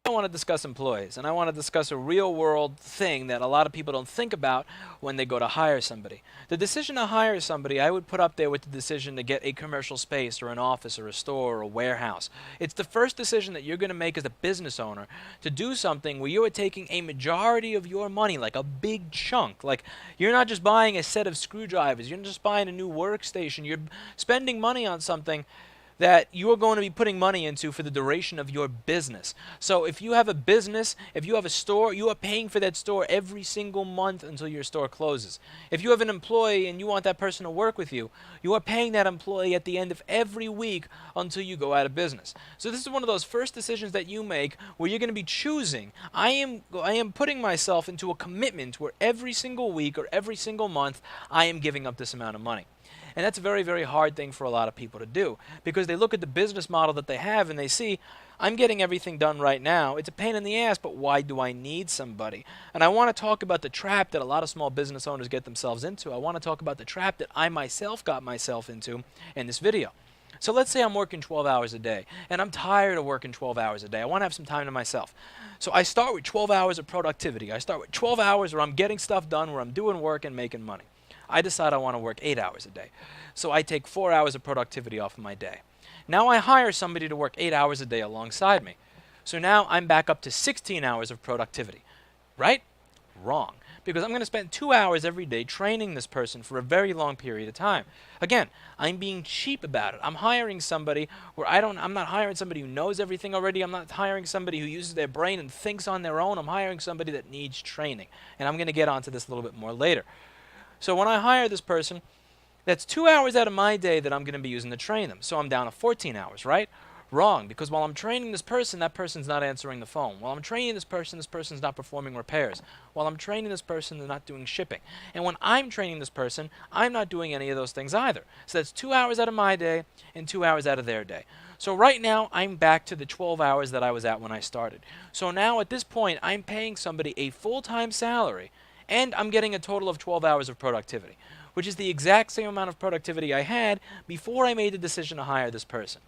I want to discuss employees, and I want to discuss a real world thing that a lot of people don't think about when they go to hire somebody. The decision to hire somebody, I would put up there with the decision to get a commercial space or an office or a store or a warehouse. It's the first decision that you're going to make as a business owner to do something where you are taking a majority of your money, like a big chunk. Like, you're not just buying a set of screwdrivers, you're not just buying a new workstation, you're spending money on something that you are going to be putting money into for the duration of your business. So if you have a business, if you have a store, you are paying for that store every single month until your store closes. If you have an employee and you want that person to work with you, you are paying that employee at the end of every week until you go out of business. So this is one of those first decisions that you make where you're going to be choosing. I am putting myself into a commitment where every single week or every single month I am giving up this amount of money. And that's a very, very hard thing for a lot of people to do because they look at the business model that they have and they see, I'm getting everything done right now. It's a pain in the ass, but why do I need somebody? And I want to talk about the trap that a lot of small business owners get themselves into. I want to talk about the trap that I myself got myself into in this video. So let's say I'm working 12 hours a day, and I'm tired of working 12 hours a day. I want to have some time to myself. So I start with 12 hours of productivity. I start with 12 hours where I'm getting stuff done, where I'm doing work and making money. I decide I want to work 8 hours a day. So I take 4 hours of productivity off of my day. Now I hire somebody to work 8 hours a day alongside me. So now I'm back up to 16 hours of productivity. Right? Wrong. Because I'm going to spend 2 hours every day training this person for a very long period of time. Again, I'm being cheap about it. I'm hiring somebody where I'm not hiring somebody who knows everything already. I'm not hiring somebody who uses their brain and thinks on their own. I'm hiring somebody that needs training. And I'm going to get onto this a little bit more later. So when I hire this person, that's 2 hours out of my day that I'm going to be using to train them. So I'm down to 14 hours, right? Wrong, because while I'm training this person, that person's not answering the phone. While I'm training this person's not performing repairs. While I'm training this person, they're not doing shipping. And when I'm training this person, I'm not doing any of those things either. So that's 2 hours out of my day and 2 hours out of their day. So right now, I'm back to the 12 hours that I was at when I started. So now at this point, I'm paying somebody a full-time salary and I'm getting a total of 12 hours of productivity, which is the exact same amount of productivity I had before I made the decision to hire this person.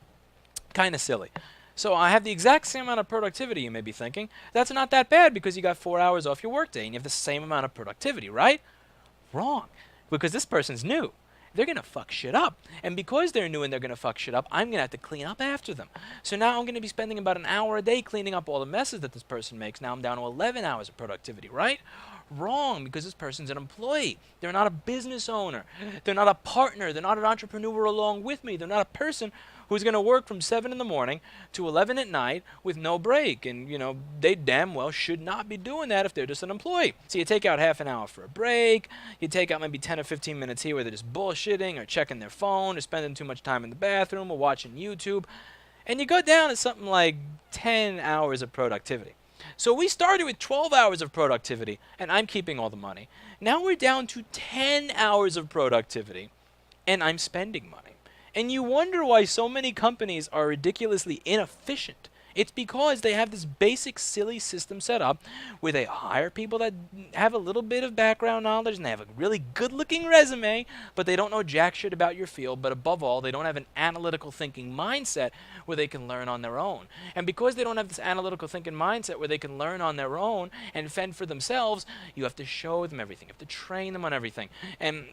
Kind of silly. So I have the exact same amount of productivity, you may be thinking. That's not that bad because you got 4 hours off your workday and you have the same amount of productivity, right? Wrong. Because this person's new. They're going to fuck shit up. And because they're new and they're going to fuck shit up, I'm going to have to clean up after them. So now I'm going to be spending about an hour a day cleaning up all the messes that this person makes. Now I'm down to 11 hours of productivity, right? Wrong, because this person's an employee. They're not a business owner. They're not a partner. They're not an entrepreneur along with me. They're not a person who's going to work from 7 in the morning to 11 at night with no break. And, they damn well should not be doing that if they're just an employee. So you take out half an hour for a break. You take out maybe 10 or 15 minutes here where they're just bullshitting or checking their phone or spending too much time in the bathroom or watching YouTube. And you go down to something like 10 hours of productivity. So we started with 12 hours of productivity, and I'm keeping all the money. Now we're down to 10 hours of productivity, and I'm spending money. And you wonder why so many companies are ridiculously inefficient. It's because they have this basic silly system set up where they hire people that have a little bit of background knowledge and they have a really good looking resume, but they don't know jack shit about your field. But above all, they don't have an analytical thinking mindset where they can learn on their own. And because they don't have this analytical thinking mindset where they can learn on their own and fend for themselves, you have to show them everything. You have to train them on everything. And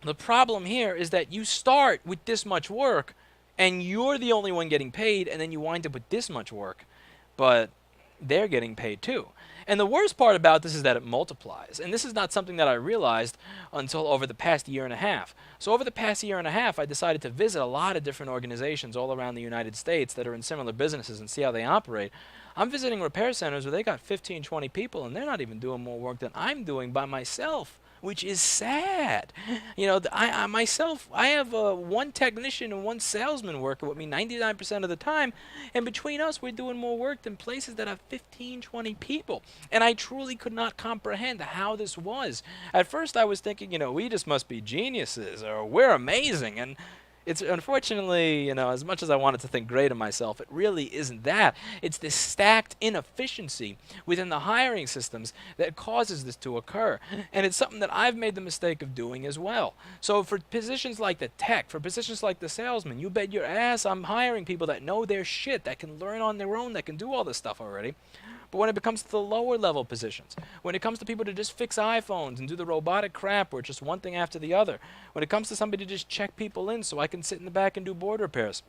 the problem here is that you start with this much work and you're the only one getting paid, and then you wind up with this much work, but they're getting paid too. And the worst part about this is that it multiplies. And this is not something that I realized until over the past year and a half. So over the past year and a half, I decided to visit a lot of different organizations all around the United States that are in similar businesses and see how they operate. I'm visiting repair centers where they got 15, 20 people, and they're not even doing more work than I'm doing by myself, which is sad. I myself, I have one technician and one salesman working with me 99% of the time, and between us, we're doing more work than places that have 15, 20 people. And I truly could not comprehend how this was. At first, I was thinking, we just must be geniuses, or we're amazing, and It's unfortunately, as much as I wanted to think great of myself, it really isn't that. It's this stacked inefficiency within the hiring systems that causes this to occur. And it's something that I've made the mistake of doing as well. So for positions like the tech, for positions like the salesman, you bet your ass I'm hiring people that know their shit, that can learn on their own, that can do all this stuff already. But when it comes to the lower level positions, when it comes to people to just fix iPhones and do the robotic crap where it's just one thing after the other, when it comes to somebody to just check people in so I can sit in the back and do board repairs,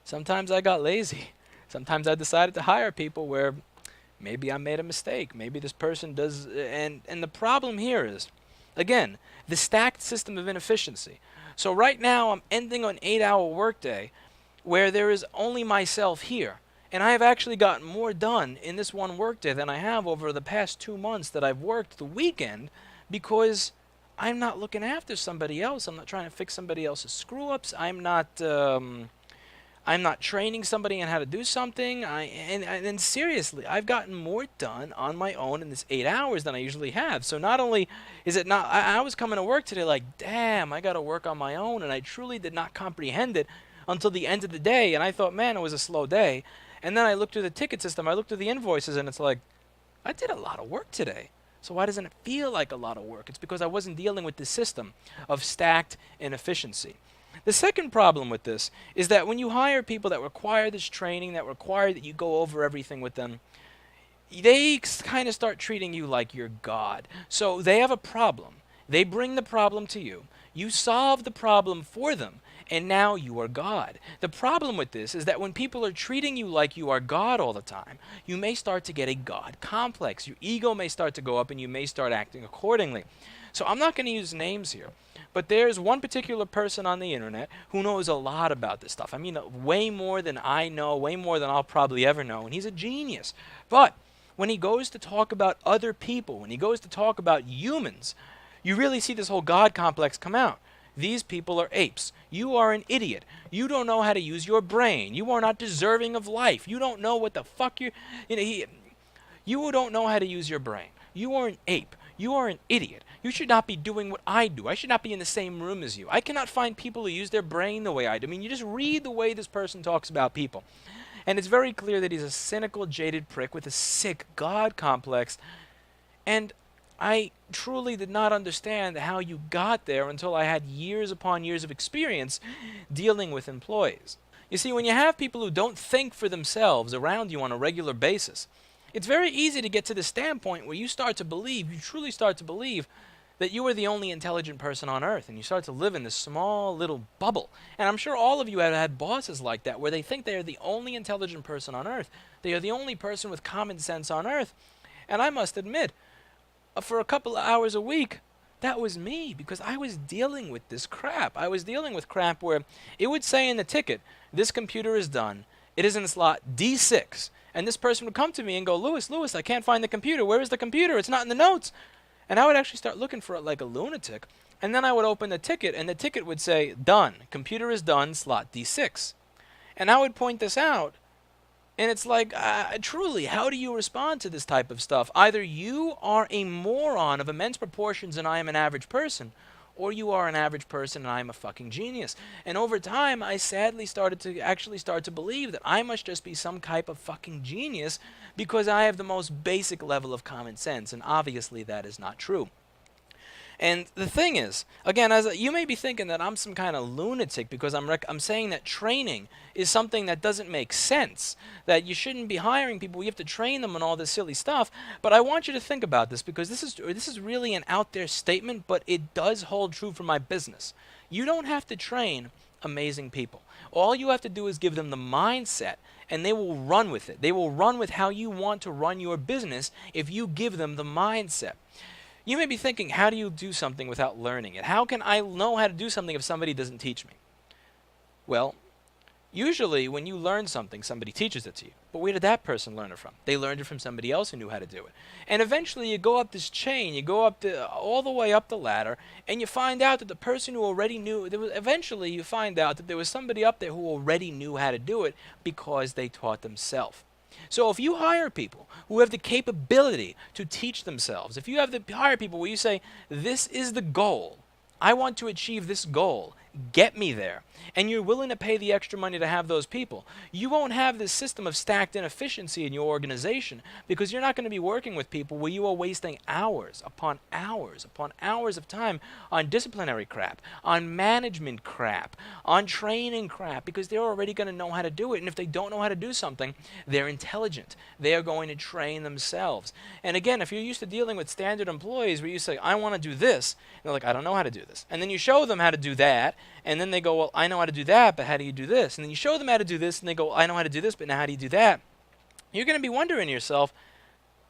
sometimes I got lazy. Sometimes I decided to hire people where maybe I made a mistake. Maybe this person does, and the problem here is, again, the stacked system of inefficiency. So right now I'm ending an 8-hour workday where there is only myself here. And I have actually gotten more done in this one workday than I have over the past 2 months that I've worked the weekend because I'm not looking after somebody else. I'm not trying to fix somebody else's screw-ups. I'm not training somebody on how to do something. And seriously, I've gotten more done on my own in this 8 hours than I usually have. So not only is it not, I was coming to work today like, damn, I got to work on my own, and I truly did not comprehend it until the end of the day. And I thought, man, it was a slow day. And then I looked through the ticket system, I looked through the invoices, and it's like, I did a lot of work today. So why doesn't it feel like a lot of work? It's because I wasn't dealing with the system of stacked inefficiency. The second problem with this is that when you hire people that require this training, that require that you go over everything with them, they kind of start treating you like you're God. So they have a problem. They bring the problem to you. You solve the problem for them. And now you are God. The problem with this is that when people are treating you like you are God all the time, you may start to get a God complex. Your ego may start to go up and you may start acting accordingly. So I'm not going to use names here, but there's one particular person on the internet who knows a lot about this stuff. I mean, way more than I know, way more than I'll probably ever know, and he's a genius. But when he goes to talk about other people, when he goes to talk about humans, you really see this whole God complex come out. These people are apes. You are an idiot. You don't know how to use your brain. You are not deserving of life. You don't know what the fuck you don't know how to use your brain. You are an ape. You are an idiot. You should not be doing what I do. I should not be in the same room as you. I cannot find people who use their brain the way I do. I mean, you just read the way this person talks about people. And it's very clear that he's a cynical, jaded prick with a sick God complex. And I truly did not understand how you got there until I had years upon years of experience dealing with employees. You see, when you have people who don't think for themselves around you on a regular basis, it's very easy to get to the standpoint where you truly start to believe that you are the only intelligent person on earth, and you start to live in this small little bubble. And I'm sure all of you have had bosses like that, where they think they are the only intelligent person on earth. They are the only person with common sense on earth. And I must admit, for a couple of hours a week, that was me, because I was dealing with this crap. I was dealing with crap where it would say in the ticket, this computer is done. It is in slot D6. And this person would come to me and go, Lewis, I can't find the computer. Where is the computer? It's not in the notes. And I would actually start looking for it like a lunatic. And then I would open the ticket, and the ticket would say, done. Computer is done, slot D6. And I would point this out. And it's like, truly, how do you respond to this type of stuff? Either you are a moron of immense proportions and I am an average person, or you are an average person and I am a fucking genius. And over time, I sadly started to believe that I must just be some type of fucking genius because I have the most basic level of common sense, and obviously that is not true. And the thing is, again, you may be thinking that I'm some kind of lunatic because I'm saying that training is something that doesn't make sense, that you shouldn't be hiring people, you have to train them and all this silly stuff. But I want you to think about this, because this is really an out there statement, but it does hold true for my business. You don't have to train amazing people. All you have to do is give them the mindset, and they will run with it. They will run with how you want to run your business if you give them the mindset. You may be thinking, how do you do something without learning it? How can I know how to do something if somebody doesn't teach me? Well, usually when you learn something, somebody teaches it to you. But where did that person learn it from? They learned it from somebody else who knew how to do it. And eventually you go up this chain, you go up all the way up the ladder, and you find out that the person who already knew, eventually you find out that there was somebody up there who already knew how to do it because they taught themselves. So if you hire people who have the capability to teach themselves, if you hire people where you say, this is the goal, I want to achieve this goal. Get me there. And you're willing to pay the extra money to have those people. You won't have this system of stacked inefficiency in your organization because you're not going to be working with people where you are wasting hours upon hours upon hours of time on disciplinary crap, on management crap, on training crap, because they're already going to know how to do it. And if they don't know how to do something, they're intelligent. They are going to train themselves. And again, if you're used to dealing with standard employees where you say, I want to do this, and they're like, I don't know how to do this. And then you show them how to do that, and then they go, well, I know how to do that, but how do you do this? And then you show them how to do this, and they go, well, I know how to do this, but now how do you do that? You're going to be wondering to yourself,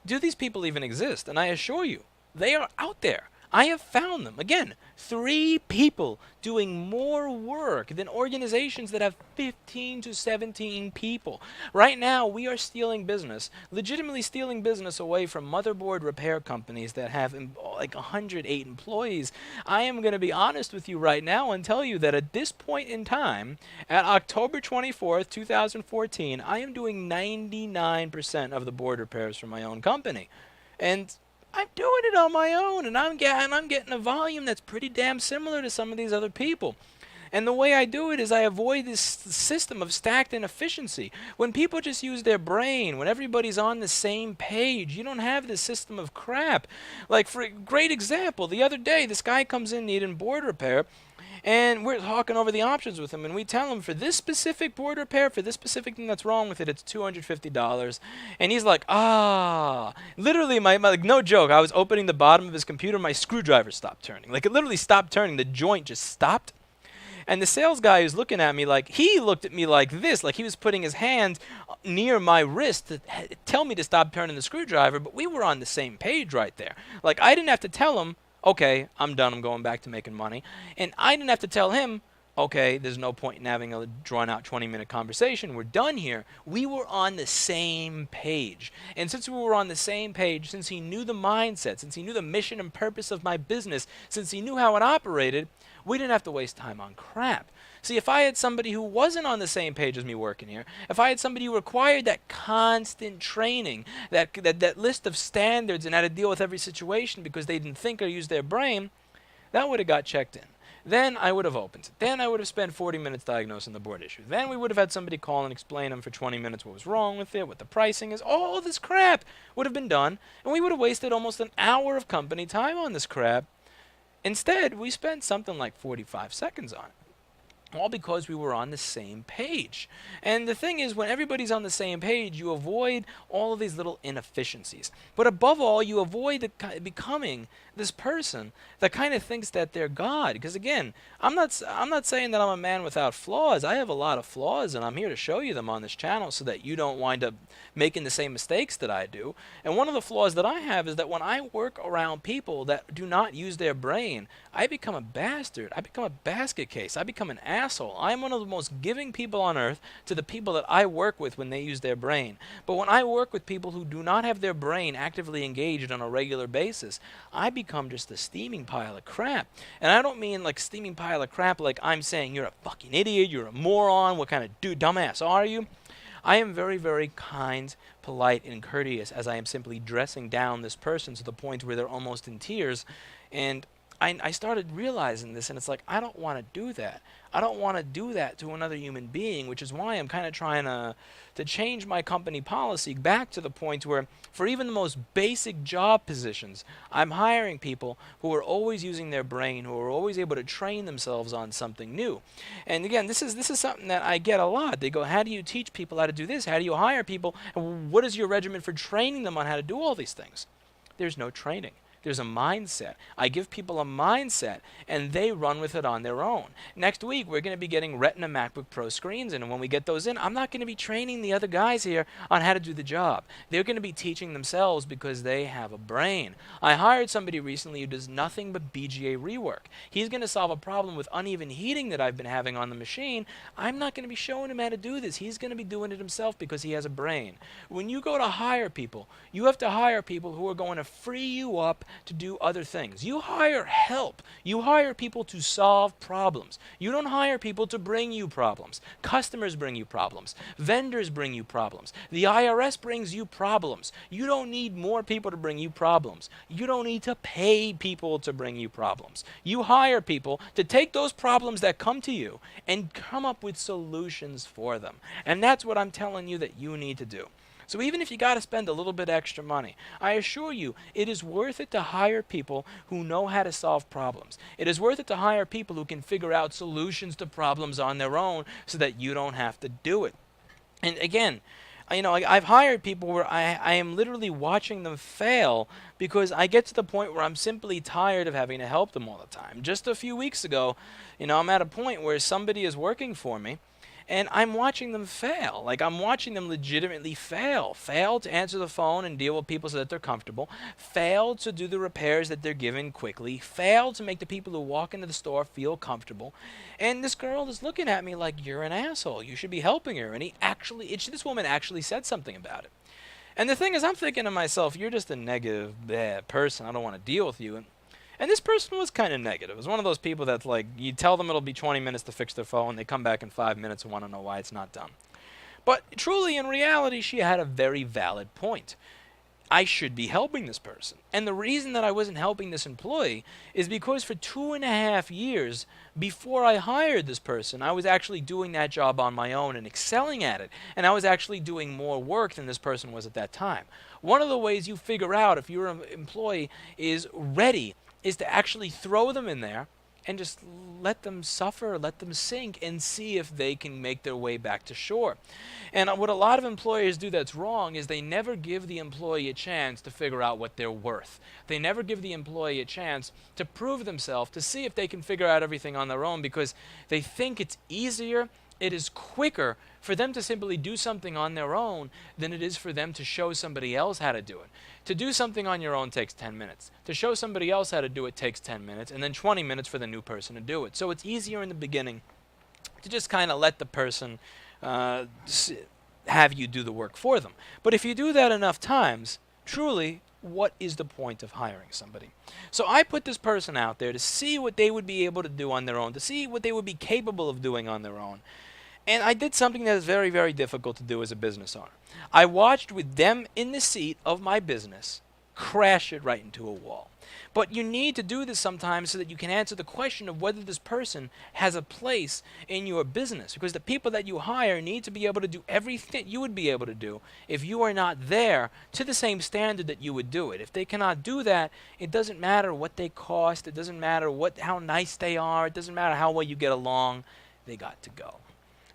do these people even exist? And I assure you, they are out there. I have found them. Again, 3 people doing more work than organizations that have 15 to 17 people. Right now, we are stealing business, legitimately stealing business away from motherboard repair companies that have like 108 employees. I am going to be honest with you right now and tell you that at this point in time, at October 24th, 2014, I am doing 99% of the board repairs for my own company. And I'm doing it on my own, and I'm getting a volume that's pretty damn similar to some of these other people. And the way I do it is I avoid this system of stacked inefficiency. When people just use their brain, when everybody's on the same page, you don't have this system of crap. Like, for a great example, the other day, this guy comes in needing board repair, and we're talking over the options with him, and we tell him for this specific board repair, for this specific thing that's wrong with it, it's $250. And he's like, literally, like, no joke, I was opening the bottom of his computer, my screwdriver stopped turning. Like, it literally stopped turning, the joint just stopped. And the sales guy who's looking at me, like, he looked at me like this, like he was putting his hand near my wrist to tell me to stop turning the screwdriver, but we were on the same page right there. Like, I didn't have to tell him, okay, I'm done, I'm going back to making money. And I didn't have to tell him, okay, there's no point in having a drawn-out 20-minute conversation. We're done here. We were on the same page. And since we were on the same page, since he knew the mindset, since he knew the mission and purpose of my business, since he knew how it operated, we didn't have to waste time on crap. See, if I had somebody who wasn't on the same page as me working here, if I had somebody who required that constant training, that list of standards and how to deal with every situation because they didn't think or use their brain, that would have got checked in. Then I would have opened it. Then I would have spent 40 minutes diagnosing the board issue. Then we would have had somebody call and explain them for 20 minutes what was wrong with it, what the pricing is. All this crap would have been done, and we would have wasted almost an hour of company time on this crap. Instead, we spent something like 45 seconds on it. All because we were on the same page. And the thing is, when everybody's on the same page, you avoid all of these little inefficiencies. But above all, you avoid becoming this person that kind of thinks that they're God. Because again, I'm not saying that I'm a man without flaws. I have a lot of flaws, and I'm here to show you them on this channel so that you don't wind up making the same mistakes that I do. And one of the flaws that I have is that when I work around people that do not use their brain, I become a bastard. I become a basket case. I become an asshole. I'm one of the most giving people on earth to the people that I work with when they use their brain. But when I work with people who do not have their brain actively engaged on a regular basis, I become just a steaming pile of crap. And I don't mean like steaming pile of crap like I'm saying you're a fucking idiot, you're a moron, what kind of dumbass are you? I am very, very kind, polite, and courteous as I am simply dressing down this person to the point where they're almost in tears. And I started realizing this, and it's like, I don't want to do that. I don't want to do that to another human being, which is why I'm kind of trying to change my company policy back to the point where for even the most basic job positions, I'm hiring people who are always using their brain, who are always able to train themselves on something new. And again, this is something that I get a lot. They go, how do you teach people how to do this? How do you hire people? And what is your regimen for training them on how to do all these things? There's no training. There's a mindset. I give people a mindset, and they run with it on their own. Next week, we're going to be getting Retina MacBook Pro screens in, and when we get those in, I'm not going to be training the other guys here on how to do the job. They're going to be teaching themselves because they have a brain. I hired somebody recently who does nothing but BGA rework. He's going to solve a problem with uneven heating that I've been having on the machine. I'm not going to be showing him how to do this. He's going to be doing it himself because he has a brain. When you go to hire people, you have to hire people who are going to free you up to do other things. You hire help. You hire people to solve problems. You don't hire people to bring you problems. Customers bring you problems. Vendors bring you problems. The IRS brings you problems. You don't need more people to bring you problems. You don't need to pay people to bring you problems. You hire people to take those problems that come to you and come up with solutions for them. And that's what I'm telling you that you need to do. So even if you got to spend a little bit extra money, I assure you it is worth it to hire people who know how to solve problems. It is worth it to hire people who can figure out solutions to problems on their own so that you don't have to do it. And again, I've hired people where I am literally watching them fail because I get to the point where I'm simply tired of having to help them all the time. Just a few weeks ago, I'm at a point where somebody is working for me, and I'm watching them fail. Like, I'm watching them legitimately fail. Fail to answer the phone and deal with people so that they're comfortable. Fail to do the repairs that they're given quickly. Fail to make the people who walk into the store feel comfortable. And this girl is looking at me like, you're an asshole. You should be helping her. And this woman actually said something about it. And the thing is, I'm thinking to myself, you're just a negative, bad person. I don't want to deal with you. And this person was kind of negative. It was one of those people that's like, you tell them it'll be 20 minutes to fix their phone, they come back in 5 minutes and want to know why it's not done. But truly, in reality, she had a very valid point. I should be helping this person. And the reason that I wasn't helping this employee is because for 2.5 years before I hired this person, I was actually doing that job on my own and excelling at it. And I was actually doing more work than this person was at that time. One of the ways you figure out if your employee is ready is to actually throw them in there and just let them suffer, let them sink, and see if they can make their way back to shore. And what a lot of employers do that's wrong is they never give the employee a chance to figure out what they're worth. They never give the employee a chance to prove themselves, to see if they can figure out everything on their own, because they think it's easier, it is quicker for them to simply do something on their own than it is for them to show somebody else how to do it. To do something on your own takes 10 minutes. To show somebody else how to do it takes 10 minutes, and then 20 minutes for the new person to do it. So it's easier in the beginning to just kind of let the person have you do the work for them. But if you do that enough times, truly, what is the point of hiring somebody? So I put this person out there to see what they would be able to do on their own, to see what they would be capable of doing on their own. And I did something that is very, very difficult to do as a business owner. I watched with them in the seat of my business crash it right into a wall. But you need to do this sometimes so that you can answer the question of whether this person has a place in your business. Because the people that you hire need to be able to do everything you would be able to do if you are not there to the same standard that you would do it. If they cannot do that, it doesn't matter what they cost. It doesn't matter how nice they are. It doesn't matter how well you get along. They got to go.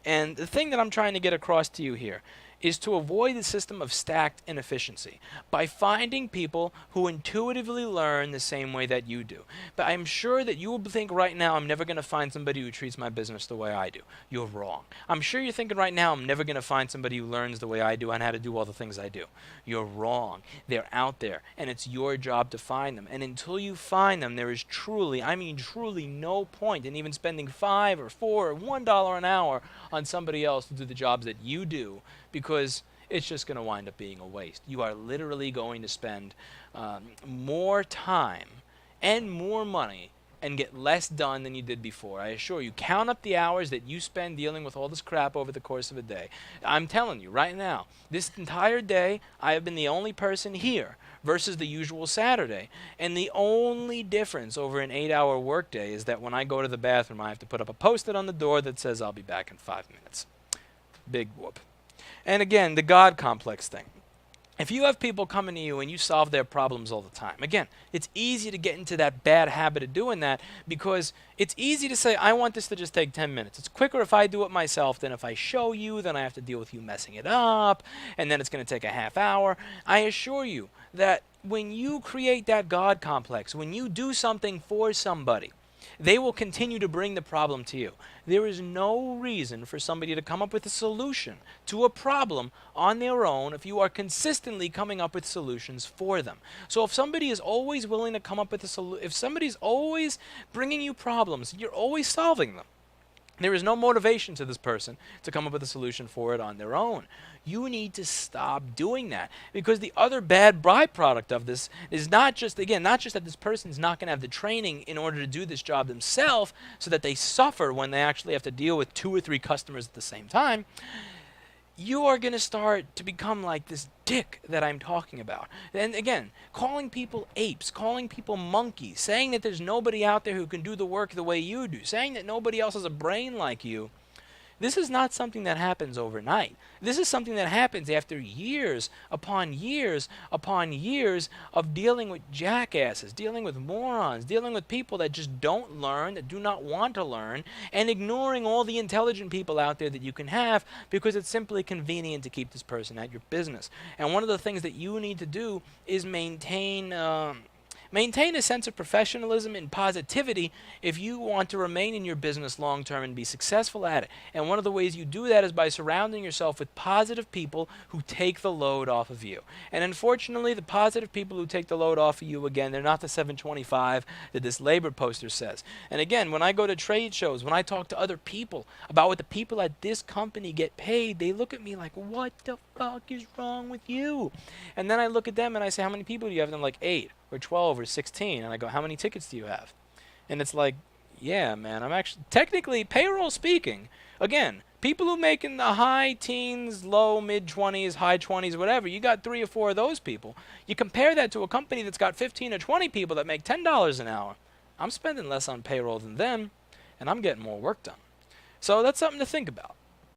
And the thing that I'm trying to get across to you here is to avoid the system of stacked inefficiency by finding people who intuitively learn the same way that you do. But I'm sure that you will think right now, I'm never going to find somebody who treats my business the way I do. You're wrong. I'm sure you're thinking right now, I'm never going to find somebody who learns the way I do and how to do all the things I do. You're wrong. They're out there, and it's your job to find them. And until you find them, there is truly, I mean truly, no point in even spending $5 or $4 or $1 an hour on somebody else to do the jobs that you do, because it's just going to wind up being a waste. You are literally going to spend more time and more money and get less done than you did before. I assure you, count up the hours that you spend dealing with all this crap over the course of a day. I'm telling you right now, this entire day, I have been the only person here versus the usual Saturday. And the only difference over an 8-hour workday is that when I go to the bathroom, I have to put up a post-it on the door that says I'll be back in 5 minutes. Big whoop. And again, the God complex thing. If you have people coming to you and you solve their problems all the time, again, it's easy to get into that bad habit of doing that because it's easy to say, I want this to just take 10 minutes. It's quicker if I do it myself than if I show you, then I have to deal with you messing it up, and then it's going to take a half hour. I assure you that when you create that God complex, when you do something for somebody, they will continue to bring the problem to you. There is no reason for somebody to come up with a solution to a problem on their own if you are consistently coming up with solutions for them. So if somebody is always willing to come up with a solution, if somebody's always bringing you problems, you're always solving them, There is no motivation to this person to come up with a solution for it on their own. You need to stop doing that, because the other bad byproduct of this is not just, again, not just that this person's not going to have the training in order to do this job themselves so that they suffer when they actually have to deal with 2 or 3 customers at the same time. You are going to start to become like this dick that I'm talking about. And again, calling people apes, calling people monkeys, saying that there's nobody out there who can do the work the way you do, saying that nobody else has a brain like you. This is not something that happens overnight. This is something that happens after years upon years upon years of dealing with jackasses, dealing with morons, dealing with people that just don't learn, that do not want to learn, and ignoring all the intelligent people out there that you can have because it's simply convenient to keep this person at your business. And one of the things that you need to do is maintain a sense of professionalism and positivity if you want to remain in your business long term and be successful at it. And one of the ways you do that is by surrounding yourself with positive people who take the load off of you. And unfortunately, the positive people who take the load off of you, again, they're not the 725 that this labor poster says. And again, when I go to trade shows, when I talk to other people about what the people at this company get paid, they look at me like, what the fuck is wrong with you? And then I look at them and I say, how many people do you have? And I'm like, 8 or 12 or 16. And I go, how many tickets do you have? And it's like, yeah, man, I'm actually, technically, payroll speaking, again, people who make in the high teens, low, mid-20s, high 20s, whatever, you got 3 or 4 of those people. You compare that to a company that's got 15 or 20 people that make $10 an hour. I'm spending less on payroll than them, and I'm getting more work done. So that's something to think about.